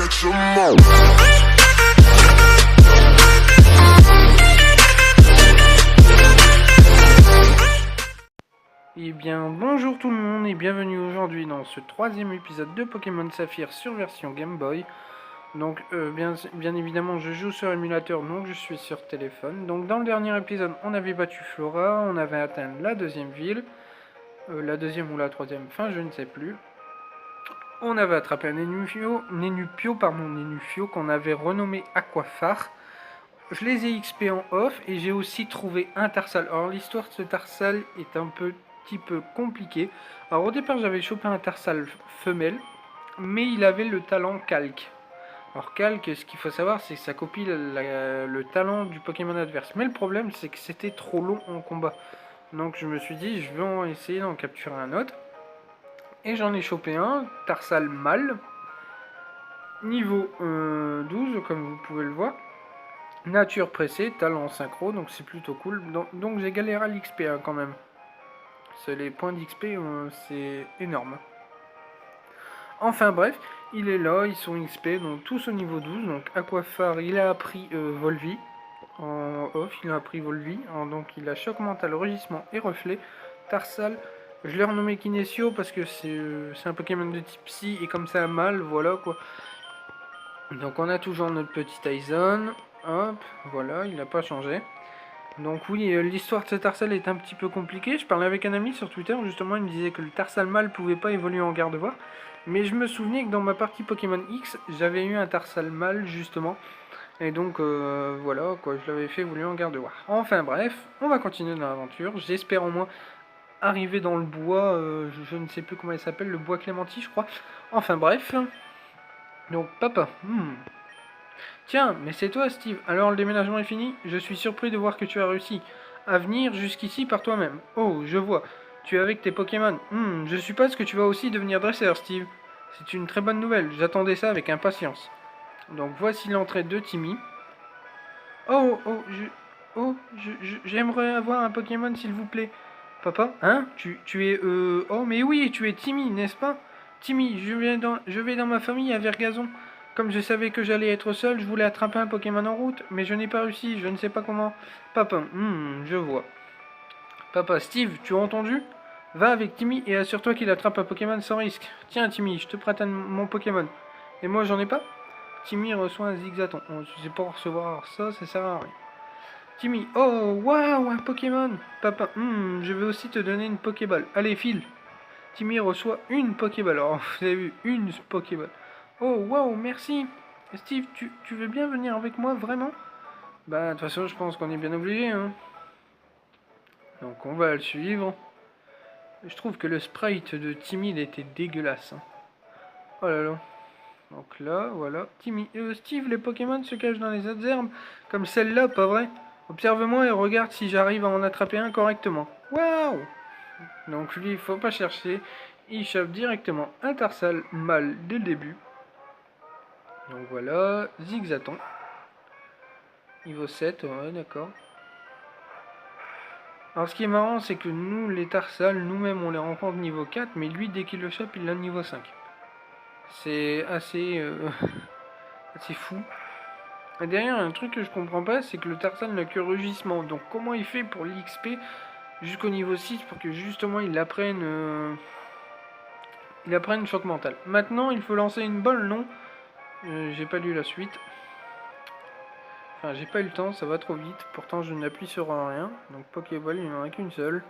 bitch, I'm out. Eh bien bonjour tout le monde et bienvenue aujourd'hui dans ce troisième épisode de Pokémon Saphir sur version Game Boy. Donc bien évidemment je joue sur émulateur, donc je suis sur téléphone. Donc dans le dernier épisode on avait battu Flora, on avait atteint la deuxième ville. La deuxième ou la troisième, enfin je ne sais plus. On avait attrapé un Nenupio qu'on avait renommé Aquaphare. Je les ai XP en off et j'ai aussi trouvé un Tarsal. Alors l'histoire de ce Tarsal est un petit peu compliquée. Alors au départ j'avais chopé un Tarsal femelle, mais il avait le talent calque. Alors calque, ce qu'il faut savoir c'est que ça copie le talent du Pokémon adverse. Mais le problème c'est que c'était trop long en combat. Donc je me suis dit je vais essayer d'en capturer un autre. Et j'en ai chopé un, Tarsal mâle, niveau 12 comme vous pouvez le voir. Nature pressée, talent synchro, donc c'est plutôt cool. Donc j'ai galéré à l'XP hein, quand même. Les points d'XP, c'est énorme. Enfin bref, il est là, ils sont XP, donc tous au niveau 12. Donc Aquaphare, il a appris Volvi en off, il a appris Volvi. Donc il a choc mental, rugissement et reflet. Tarsal, je l'ai renommé Kinesio parce que c'est un Pokémon de type Psy et comme ça mal, voilà quoi. Donc on a toujours notre petit Tyson. Hop, voilà, il n'a pas changé. Donc oui, l'histoire de ce Tarsal est un petit peu compliquée. Je parlais avec un ami sur Twitter, justement, il me disait que le Tarsal mâle pouvait pas évoluer en Gardevoir. Mais je me souvenais que dans ma partie Pokémon X, j'avais eu un Tarsal mâle, justement. Et donc, voilà, quoi, je l'avais fait évoluer en Gardevoir. Enfin bref, on va continuer dans l'aventure. J'espère au moins arriver dans le bois, je ne sais plus comment il s'appelle, le bois Clémenti, je crois. Enfin bref. Donc, papa, Tiens, mais c'est toi, Steve. Alors le déménagement est fini? Je suis surpris de voir que tu as réussi à venir jusqu'ici par toi-même. Oh, je vois. Tu es avec tes Pokémon. Je suppose que tu vas aussi devenir dresseur, Steve. C'est une très bonne nouvelle. J'attendais ça avec impatience. Donc voici l'entrée de Timmy. J'aimerais avoir un Pokémon, s'il vous plaît. Papa, hein? Tu es, Oh, mais oui, tu es Timmy, n'est-ce pas? Timmy, je vais dans ma famille à Vergazon. Comme je savais que j'allais être seul, je voulais attraper un Pokémon en route, mais je n'ai pas réussi, je ne sais pas comment. Papa, je vois. Papa, Steve, tu as entendu? Va avec Timmy et assure-toi qu'il attrape un Pokémon sans risque. Tiens, Timmy, je te prête mon Pokémon. Et moi, j'en ai pas? Timmy reçoit un Zigzaton. Je sais pas recevoir ça, ça sert à rien. Timmy, oh, waouh, un Pokémon. Papa, je vais aussi te donner une Pokéball. Allez, file. Timmy reçoit une Pokéball. Alors, vous avez vu, une Pokéball. Oh, waouh, merci. Steve, tu veux bien venir avec moi, vraiment? Bah, de toute façon, je pense qu'on est bien obligé, hein. Donc, on va le suivre. Je trouve que le sprite de Timmy, il était dégueulasse. Hein. Oh là là. Donc là, voilà. Timmy, Steve, les Pokémon se cachent dans les autres herbes. Comme celle-là, pas vrai? Observe-moi et regarde si j'arrive à en attraper un correctement. Waouh! Donc lui, il faut pas chercher. Il chope directement un Tarsal mâle dès le début. Donc voilà, Zigzaton. Niveau 7, ouais, d'accord. Alors ce qui est marrant, c'est que nous, les Tarsal, nous-mêmes, on les rencontre niveau 4, mais lui, dès qu'il le chope, il l'a niveau 5. C'est assez, assez fou. Et derrière, un truc que je comprends pas, c'est que le Tarsal n'a que rugissement. Donc comment il fait pour l'XP jusqu'au niveau 6 pour que justement il apprenne choc mental. Maintenant, il faut lancer une balle, non? J'ai pas lu la suite. Enfin, j'ai pas eu le temps, ça va trop vite. Pourtant, je n'appuie sur rien. Donc, Pokéball, il n'y en a qu'une seule.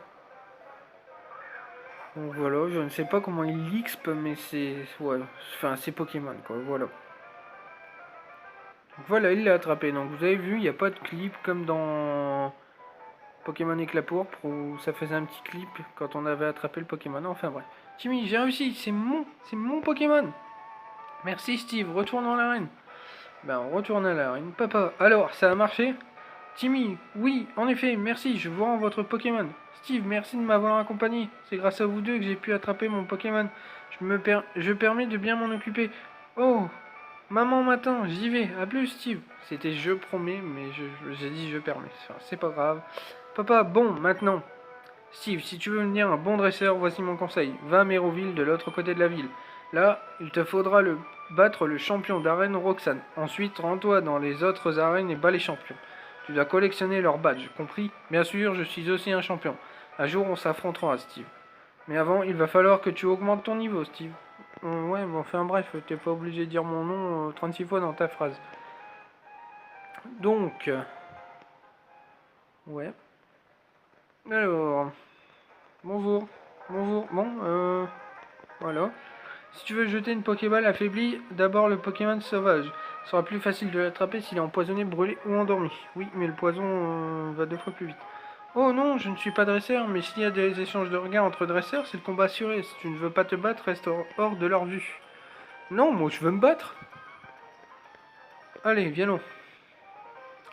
Donc voilà, je ne sais pas comment il l'XP, mais c'est... Ouais, enfin, c'est Pokémon, quoi, voilà. Donc, voilà, il l'a attrapé. Donc, vous avez vu, il n'y a pas de clip comme dans Pokémon Éclat Pourpre, où ça faisait un petit clip quand on avait attrapé le Pokémon. Enfin, bref. Timmy, j'ai réussi, c'est mon Pokémon. Merci, Steve, retourne dans l'arène. Ben, on retourne à l'arène. Papa, alors, ça a marché? Timmy, oui, en effet, merci, je vous rends votre Pokémon. Steve, merci de m'avoir accompagné. C'est grâce à vous deux que j'ai pu attraper mon Pokémon. Je permets de bien m'en occuper. Oh, maman m'attend, j'y vais. À plus, Steve. C'était je promets, mais j'ai dit je permets. Enfin, c'est pas grave. Papa, bon, maintenant. Steve, si tu veux devenir un bon dresseur, voici mon conseil. Va à Méroville, de l'autre côté de la ville. Là, il te faudra le battre le champion d'arène Roxane. Ensuite, rends-toi dans les autres arènes et bats les champions. Tu dois collectionner leurs badges, compris? Bien sûr, je suis aussi un champion. Un jour, on s'affrontera, Steve. Mais avant, il va falloir que tu augmentes ton niveau, Steve. Ouais, bon, enfin bref, t'es pas obligé de dire mon nom 36 fois dans ta phrase. Donc... ouais. Alors... Bonjour. Bonjour. Bon, voilà. Si tu veux jeter une Pokéball affaiblie, d'abord le Pokémon sauvage. Ce sera plus facile de l'attraper s'il est empoisonné, brûlé ou endormi. Oui, mais le poison va 2 fois plus vite. Oh non, je ne suis pas dresseur, mais s'il y a des échanges de regards entre dresseurs, c'est le combat assuré. Si tu ne veux pas te battre, reste hors de leur vue. Non, moi je veux me battre. Allez, viens donc.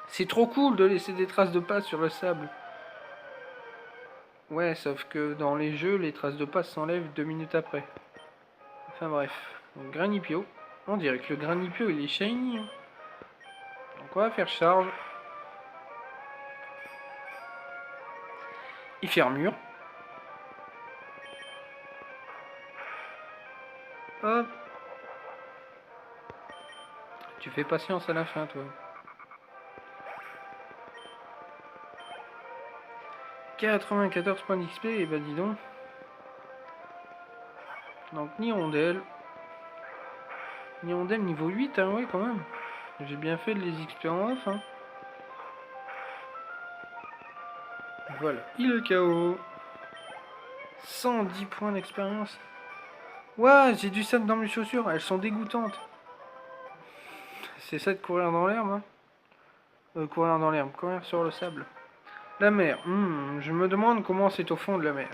C'est trop cool de laisser des traces de pas sur le sable. Ouais, sauf que dans les jeux, les traces de pas s'enlèvent 2 minutes après. Enfin bref. Donc Granipio. On dirait que le Granipio il est shiny. Donc on va faire charge. Il fait armure. Hop. Tu fais patience à la fin, toi. 94 points d'XP, et bah dis donc. Donc Nirondelle. Nirondelle niveau 8, hein, ouais, quand même. J'ai bien fait de les XP en off, hein. Voilà. Il est KO. 110 points d'expérience. Ouah, j'ai du sable dans mes chaussures. Elles sont dégoûtantes. C'est ça de courir dans l'herbe, hein. Courir dans l'herbe, courir sur le sable. La mer. Je me demande comment c'est au fond de la mer.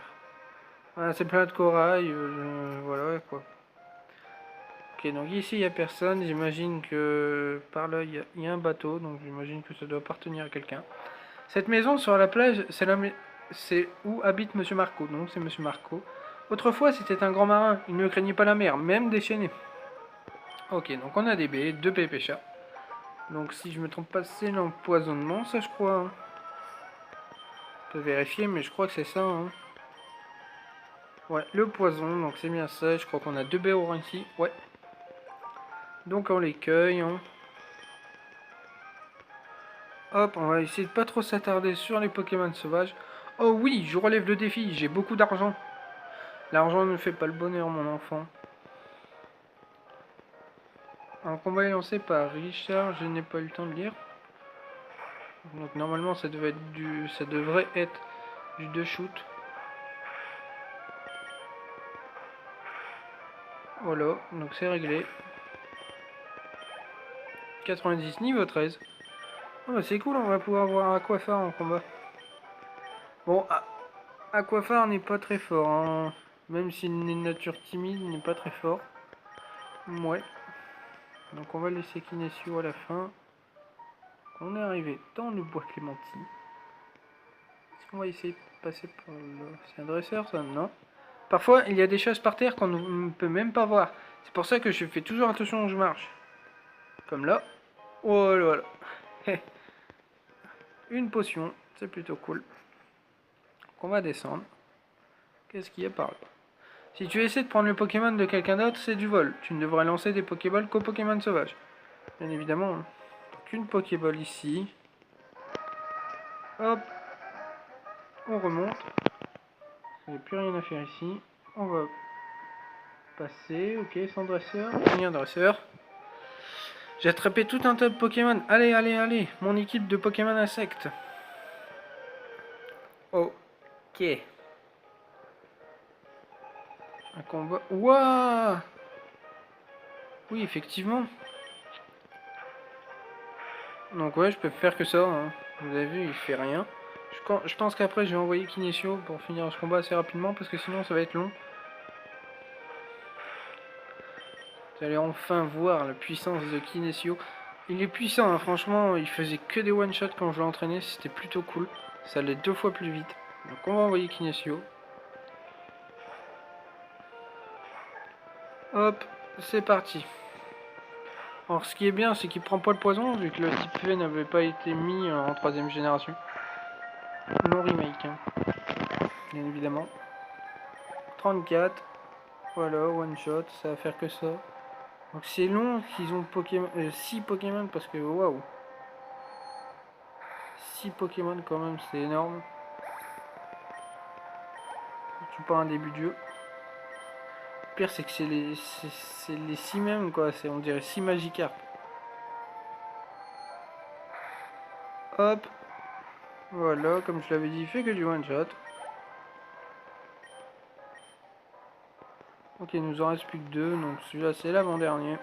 Voilà, c'est plein de corail. Voilà, quoi. Ok, donc ici, il n'y a personne. J'imagine que par là, il y a un bateau. Donc j'imagine que ça doit appartenir à quelqu'un. Cette maison sur la plage, c'est où habite Monsieur Marco. Donc c'est Monsieur Marco. Autrefois, c'était un grand marin. Il ne craignait pas la mer, même déchaînée. Ok, donc on a des baies, 2 pépéchas. Donc si je me trompe pas, c'est l'empoisonnement, ça je crois. Hein. Je peux vérifier, mais je crois que c'est ça. Hein. Ouais, le poison, donc c'est bien ça. Je crois qu'on a 2 baies oranges ici. Ouais. Donc on les cueille. Hein. Hop, on va essayer de pas trop s'attarder sur les Pokémon sauvages. Oh oui, je relève le défi, j'ai beaucoup d'argent. L'argent ne fait pas le bonheur, mon enfant. Un combat est lancé par Richard, je n'ai pas eu le temps de lire. Donc normalement ça devrait être du 2 shoot. Voilà, donc c'est réglé. 90 niveau 13. Oh, bah c'est cool, on va pouvoir voir Aquaphare en combat. Bon, Aquaphare n'est pas très fort, hein. Même s'il est de nature timide, il n'est pas très fort. Ouais. Donc on va laisser Kinesio à la fin. On est arrivé dans le bois Clémentine. Est-ce qu'on va essayer de passer par là? C'est un dresseur ça? Non. Parfois il y a des choses par terre qu'on ne peut même pas voir. C'est pour ça que je fais toujours attention où je marche. Comme là. Voilà, voilà. Une potion, c'est plutôt cool. Donc on va descendre. Qu'est-ce qu'il y a par là? Si tu essaies de prendre le Pokémon de quelqu'un d'autre, c'est du vol. Tu ne devrais lancer des Pokéballs qu'aux Pokémon sauvages. Bien évidemment. Hein. Donc une Pokéball ici. Hop. On remonte. Il n'y a plus rien à faire ici. On va passer. Ok, sans dresseur. Rien de dresseur. J'ai attrapé tout un tas de Pokémon. Allez, allez, allez. Mon équipe de Pokémon insectes. Ok. Un combat. Waouh! Oui, effectivement. Donc ouais, je peux faire que ça. Hein. Vous avez vu, il fait rien. Je pense qu'après, je vais envoyer Kinesio pour finir ce combat assez rapidement, parce que sinon, ça va être long. Vous allez enfin voir la puissance de Kinesio. Il est puissant, hein, franchement. Il faisait que des one-shots quand je l'ai entraîné. C'était plutôt cool. Ça allait 2 fois plus vite. Donc on va envoyer Kinesio. Hop, c'est parti. Alors ce qui est bien, c'est qu'il prend pas le poison, vu que le type V n'avait pas été mis en 3ème génération. Non remake, hein. Bien évidemment. 34. Voilà, one shot, ça va faire que ça. Donc c'est long qu'ils ont Pokémon, 6 Pokémon parce que waouh. 6 Pokémon quand même, c'est énorme. Surtout pas un début de jeu. Le pire c'est que c'est les 6 mêmes quoi, on dirait 6 Magikarp. Hop. Voilà, comme je l'avais dit, il fait que du one shot. Ok, il nous en reste plus que 2, donc celui-là c'est l'avant-dernier.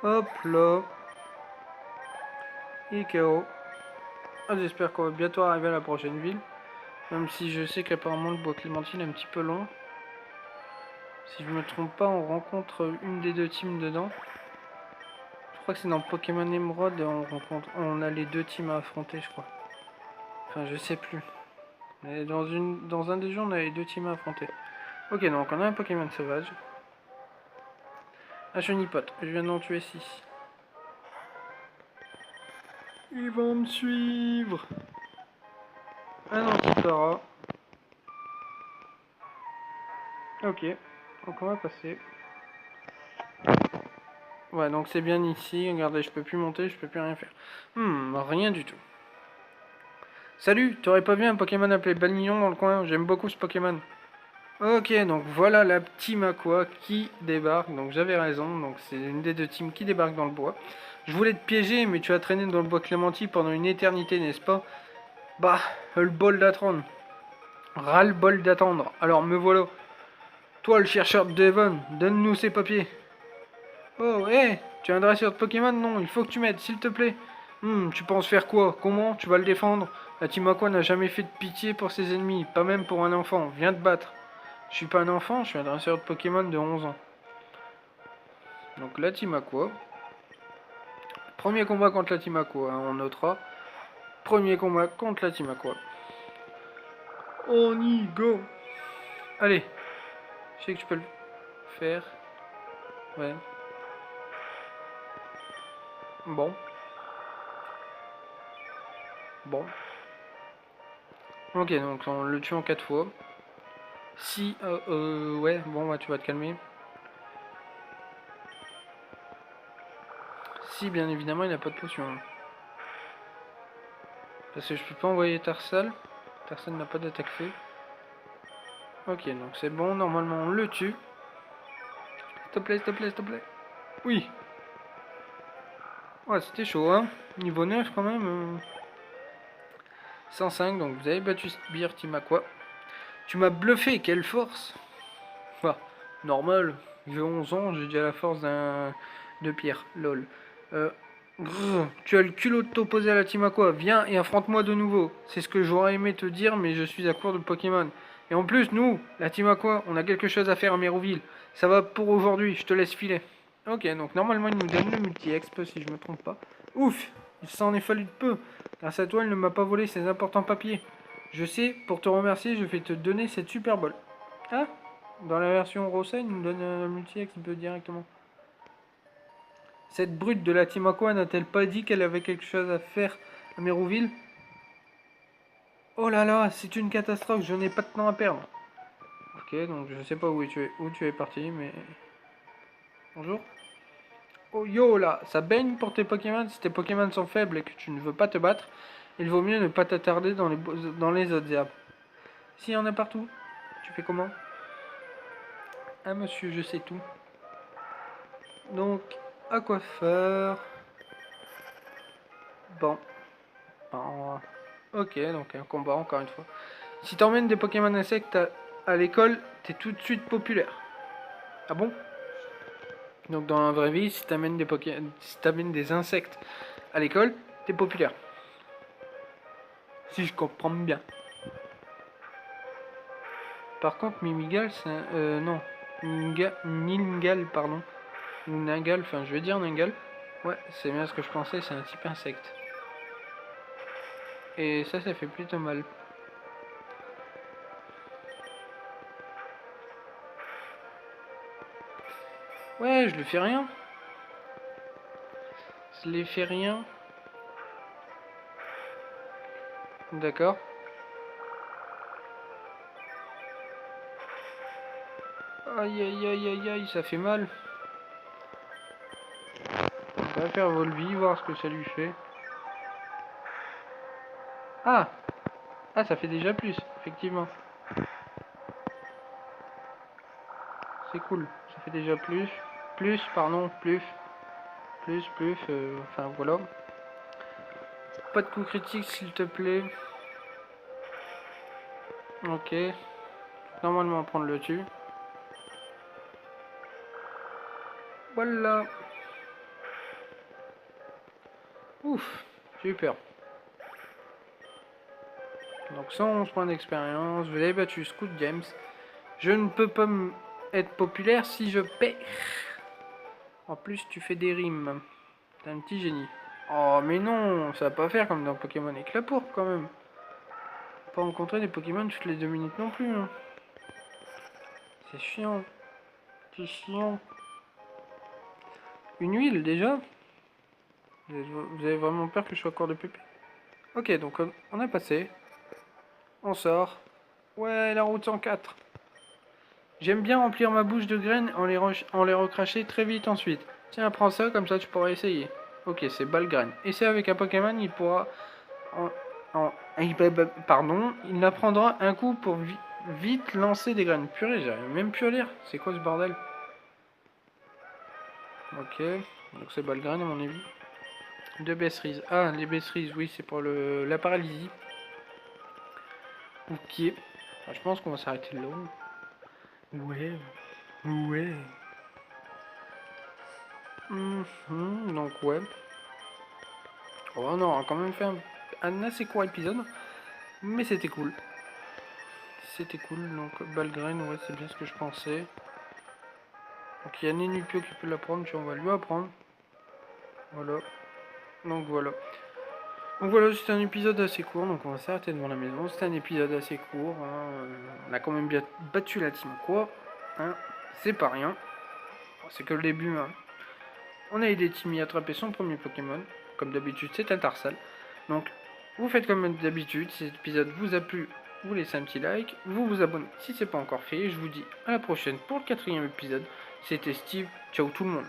Hop là. Et KO. Ah, j'espère qu'on va bientôt arriver à la prochaine ville. Même si je sais qu'apparemment le bois Clémentine est un petit peu long. Si je me trompe pas, on rencontre une des deux teams dedans. Je crois que c'est dans Pokémon Emerald, on a les deux teams à affronter, je crois. Enfin, je sais plus. Mais dans un des jeux, on a les deux teams à affronter. Ok, donc on a un Pokémon sauvage. Un Chenipote, je viens d'en tuer 6. Ils vont me suivre. Ah non, c'est Tara. Ok, donc on va passer. Ouais, donc c'est bien ici. Regardez, je peux plus monter, je peux plus rien faire. Rien du tout. Salut, t'aurais pas vu un Pokémon appelé Balmignon dans le coin? J'aime beaucoup ce Pokémon. Ok, donc voilà la team Aqua qui débarque. Donc j'avais raison, donc c'est une des deux teams qui débarque dans le bois. Je voulais te piéger, mais tu as traîné dans le bois Clémenti pendant une éternité, n'est-ce pas? Bah, le bol d'attendre. Ras-le-bol d'attendre. Alors me voilà. Toi, le chercheur de Devon, donne-nous ces papiers. Oh, hé, tu es un dresseur de Pokémon? Non, il faut que tu m'aides, s'il te plaît. Tu penses faire quoi? Comment? Tu vas le défendre? La team Aqua n'a jamais fait de pitié pour ses ennemis, pas même pour un enfant. Viens te battre. Je suis pas un enfant, je suis un dresseur de Pokémon de 11 ans. Donc la team Aqua. Premier combat contre la team Aqua, hein, on notera. Premier combat contre la team Aqua. On y go. Allez. Je sais que je peux le faire. Ouais. Bon. Bon. Ok, donc on le tue en 4 fois. Si, ouais, bon, bah, tu vas te calmer. Si, bien évidemment, il n'a pas de potion. Parce que je peux pas envoyer Tarsal. Tarsal n'a pas d'attaque fait. Ok, donc c'est bon, normalement on le tue. S'il te plaît, s'il te plaît, s'il te plaît. Oui. Ouais, c'était chaud, hein. Niveau 9 quand même. 105, donc vous avez battu Sbire Team Aqua. Tu m'as bluffé, quelle force. Bah, normal. J'ai 11 ans, j'ai déjà la force de pierre. Lol. Tu as le culot de t'opposer à la team Aqua. Viens et affronte-moi de nouveau. C'est ce que j'aurais aimé te dire, mais je suis à court de Pokémon. Et en plus, nous, la team Aqua, on a quelque chose à faire à Méroville. Ça va pour aujourd'hui, je te laisse filer. Ok, donc normalement, il nous donne le multi-exp, si je me trompe pas. Ouf, il s'en est fallu de peu. Grâce à toi, il ne m'a pas volé ses importants papiers. Je sais, pour te remercier, je vais te donner cette Super Bowl. Ah, dans la version Rosa, il nous donne un multi-exp directement. Cette brute de la team Aqua n'a-t-elle pas dit qu'elle avait quelque chose à faire à Mérouville? Oh là là, c'est une catastrophe, je n'ai pas de temps à perdre. Ok, donc je sais pas où tu es parti, mais... Bonjour. Oh yo là, ça baigne pour tes Pokémon. Si tes Pokémon sont faibles et que tu ne veux pas te battre, il vaut mieux ne pas t'attarder dans les autres herbes. S'il y en a partout, tu fais comment? Ah monsieur, je sais tout. Donc, à quoi faire? Bon. Ok, donc un combat encore une fois. Si t'emmènes des Pokémon insectes à l'école, t'es tout de suite populaire. Ah bon? Donc dans la vraie vie, si t'amènes des insectes à l'école, t'es populaire. Si je comprends bien. Par contre, Mimigal, c'est un... non. Nilngal, pardon. Ou Ningal, enfin je vais dire Ningal. Ouais, c'est bien ce que je pensais, c'est un type insecte. Et ça fait plutôt mal. Ouais, je lui fais rien. Je lui fais rien. D'accord. Aïe aïe aïe aïe aïe, ça fait mal. On va faire Volby, voir ce que ça lui fait. Ah! Ah, ça fait déjà plus, effectivement. C'est cool, ça fait déjà plus. Plus, pardon, plus. Plus, enfin voilà. Pas de coup critique s'il te plaît. Ok. Normalement prendre le dessus. Voilà. Ouf, j'ai eu peur. Donc 111 points d'expérience. Vous avez battu Scoot James. Je ne peux pas être populaire si je perds. En plus, tu fais des rimes. T'es un petit génie. Oh, mais non, ça va pas faire comme dans Pokémon Éclapour quand même. Pas rencontrer des Pokémon toutes les 2 minutes non plus. Hein. C'est chiant. C'est chiant. Une huile déjà? Vous avez vraiment peur que je sois encore de pépé? Ok, donc on a passé. On sort. Ouais, la route 104. J'aime bien remplir ma bouche de graines en les recracher très vite ensuite. Tiens, prends ça, comme ça tu pourras essayer. Ok, c'est Balgraine. Essaye avec un Pokémon, il pourra... En, pardon, il apprendra un coup pour vite lancer des graines. Purée, j'arrive même plus à lire. C'est quoi ce bordel? Ok, donc c'est Balgraine à mon avis. Deux Besseries. Ah, les Besseries, oui, c'est pour la paralysie. Ok. Ah, je pense qu'on va s'arrêter là. Ouais. Ouais. Donc ouais. Oh non, on a quand même fait un assez court épisode. Mais c'était cool. C'était cool. Donc Balgraine, ouais, c'est bien ce que je pensais. Donc il y a Nenupio qui peut l'apprendre. Puis on va lui apprendre. Voilà. Donc voilà. Donc voilà, c'était un épisode assez court. Donc on va s'arrêter devant la maison. C'était un épisode assez court. Hein. On a quand même bien battu la team quoi. Hein. C'est pas rien. C'est que le début. Hein. On a aidé Timmy à attraper son premier Pokémon. Comme d'habitude, c'est un Tarsal. Donc, vous faites comme d'habitude. Si cet épisode vous a plu, vous laissez un petit like. Vous vous abonnez si ce n'est pas encore fait. Je vous dis à la prochaine pour le 4e épisode. C'était Steve. Ciao tout le monde.